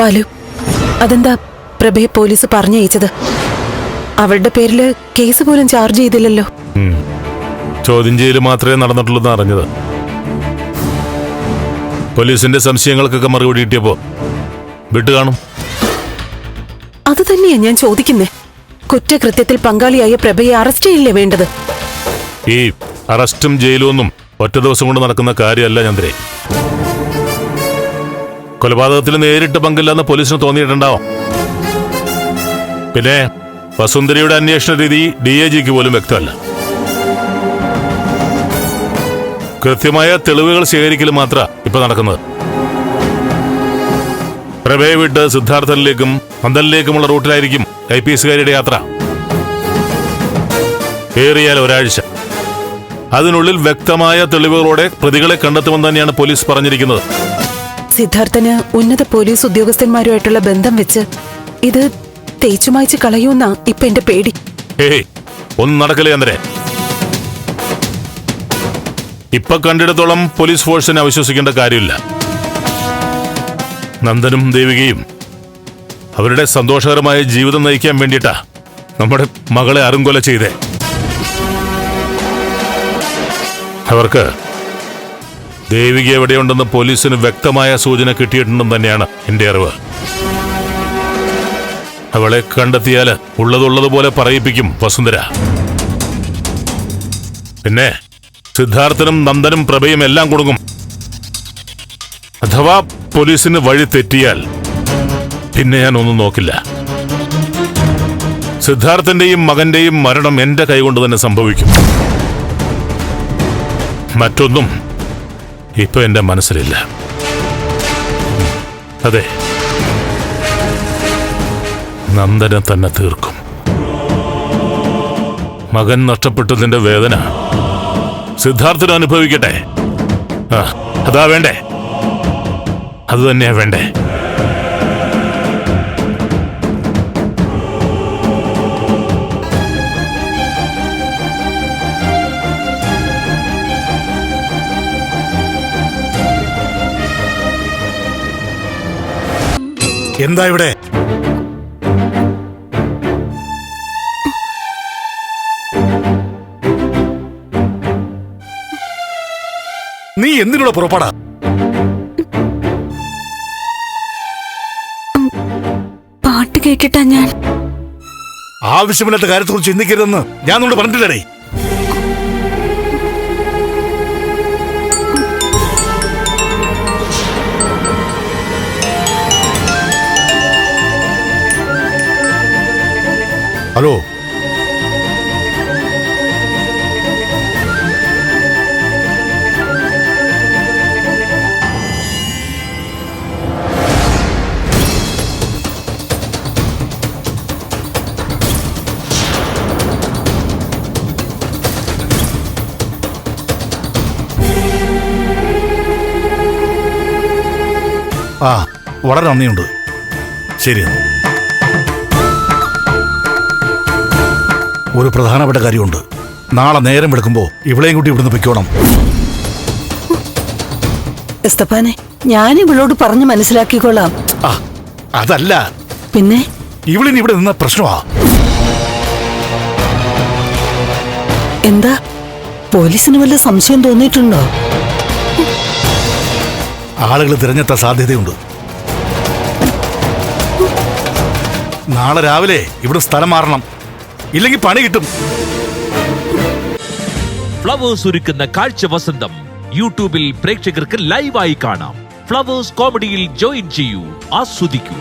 ബാലു, അതെന്താ പ്രഭയെ പോലീസ് പറഞ്ഞയച്ചത്? അവളുടെ പേരില് കേസ് പോലും ചാർജ് ചെയ്തില്ലല്ലോ. ചോദ്യം ചെയ്യൽ മാത്രമേ നടന്നിട്ടുള്ളൂ എന്ന് അറിഞ്ഞത്. പോലീസിന്റെ സംശയങ്ങൾക്കൊക്കെ മറുപടി കിട്ടിയപ്പോ വിട്ടു കാണും. അത് തന്നെയാ ഞാൻ ചോദിക്കുന്നേ. കുറ്റകൃത്യത്തിൽ പങ്കാളിയായ പ്രഭയെ അറസ്റ്റ് ചെയ്യില്ലേ വേണ്ടത്? ഈ അറസ്റ്റും ജയിലും ഒന്നും ഒറ്റ ദിവസം കൊണ്ട് നടക്കുന്ന കാര്യമല്ല ചന്ദ്രേ. കൊലപാതകത്തിൽ നേരിട്ട് പങ്കില്ലെന്ന് പോലീസിന് തോന്നിയിട്ടുണ്ടാവും. പിന്നെ വസുന്ധരയുടെ അന്വേഷണ രീതി DIGക്ക് പോലും വ്യക്തമല്ല. കൃത്യമായ തെളിവുകൾ ശേഖരിക്കൽ മാത്ര ഇപ്പൊ നടക്കുന്നത്. പ്രഭയെ വിട്ട് സിദ്ധാർത്ഥനിലേക്കും നന്ദനിലേക്കുമുള്ള റൂട്ടിലായിരിക്കും IPSകാരുടെ യാത്ര. ഏറിയാൽ ഒരാഴ്ച. അതിനുള്ളിൽ വ്യക്തമായ തെളിവുകളോടെ പ്രതികളെ കണ്ടെത്തുമെന്ന് തന്നെയാണ് പോലീസ് പറഞ്ഞിരിക്കുന്നത്. സിദ്ധാർത്ഥന് ഉന്നത പോലീസ് ഉദ്യോഗസ്ഥന്മാരുമായിട്ടുള്ള ബന്ധം വെച്ച് ഇത് തേച്ചുമായ്ച്ച് കളയൂന്നാ ഇപ്പൊ എന്റെ പേടി. ഒന്നും നടക്കില്ല ചന്ദ്രേ. ഇപ്പൊ കണ്ടിടത്തോളം പോലീസ് ഫോഴ്സിനെ അവിശ്വസിക്കേണ്ട കാര്യമില്ല. നന്ദനും ദേവികയും അവരുടെ സന്തോഷകരമായ ജീവിതം നയിക്കാൻ വേണ്ടിയിട്ടാ നമ്മുടെ മകളെ അറുങ്കൊല ചെയ്തേ. അവർക്ക് ദേവിക എവിടെയുണ്ടെന്ന് പോലീസിന് വ്യക്തമായ സൂചന കിട്ടിയിട്ടുണ്ടെന്ന് തന്നെയാണ് എന്റെ അറിവ്. അവളെ കണ്ടെത്തിയാൽ ഉള്ളതുള്ളതുപോലെ പറയിപ്പിക്കും വസുന്ധര. പിന്നെ സിദ്ധാർത്ഥനും നന്ദനും പ്രഭയും എല്ലാം കൊടുക്കും. അഥവാ പോലീസിന് വഴി തെറ്റിയാൽ പിന്നെ ഞാൻ ഒന്നും നോക്കില്ല. സിദ്ധാർത്ഥന്റെയും മകന്റെയും മരണം എന്റെ കൈകൊണ്ട് തന്നെ സംഭവിക്കും. മറ്റൊന്നും ഇപ്പൊ എന്റെ മനസ്സിലില്ല. അതെ, നന്ദനെ തന്നെ തീർക്കും. മകൻ നഷ്ടപ്പെട്ടതിന്റെ വേദന സിദ്ധാർത്ഥന് അനുഭവിക്കട്ടെ. അതാ വേണ്ടേ, അത് തന്നെയാ വേണ്ടേ. എന്താ ഇവിടെ? നീ എന്തിനുള്ള പുറപ്പാടാ? പാട്ട് കേട്ടിട്ടാ ഞാൻ. ആവശ്യമില്ലാത്ത കാര്യത്തെക്കുറിച്ച് ചിന്തിക്കരുതെന്ന് ഞാൻ നിന്നോട് പറഞ്ഞിട്ടില്ലേ? ഹലോ, വളരെ നന്ദിയുണ്ട്. ശരി, ഒരു പ്രധാനപ്പെട്ട കാര്യമുണ്ട്. നാളെ നേരം വെളുക്കുമ്പോ ഇവളെയും കൂട്ടി ഇവിടുന്ന് പൊയ്ക്കോണം. എസ്തപ്പാനെ, ഞാൻ ഇവളോട് പറഞ്ഞു മനസ്സിലാക്കിക്കോളാം. അതല്ല, പിന്നെ ഇവളിന് ഇവിടെ നിന്ന പ്രശ്നമാ. എന്താ, പോലീസിന് വല്ല സംശയം തോന്നിയിട്ടുണ്ടോ? ആളുകൾ തിരഞ്ഞെത്താൻ സാധ്യതയുണ്ട്. നാളെ രാവിലെ ഇവിടെ സ്ഥലം മാറണം, ഇല്ലെങ്കിൽ പണി കിട്ടും. ഫ്ലവേഴ്സ് ഒരുക്കുന്ന കാഴ്ച വസന്തം യൂട്യൂബിൽ പ്രേക്ഷകർക്ക് ലൈവായി കാണാം. ഫ്ലവേഴ്സ് കോമഡിയിൽ ജോയിൻ ചെയ്യൂ, ആസ്വദിക്കൂ.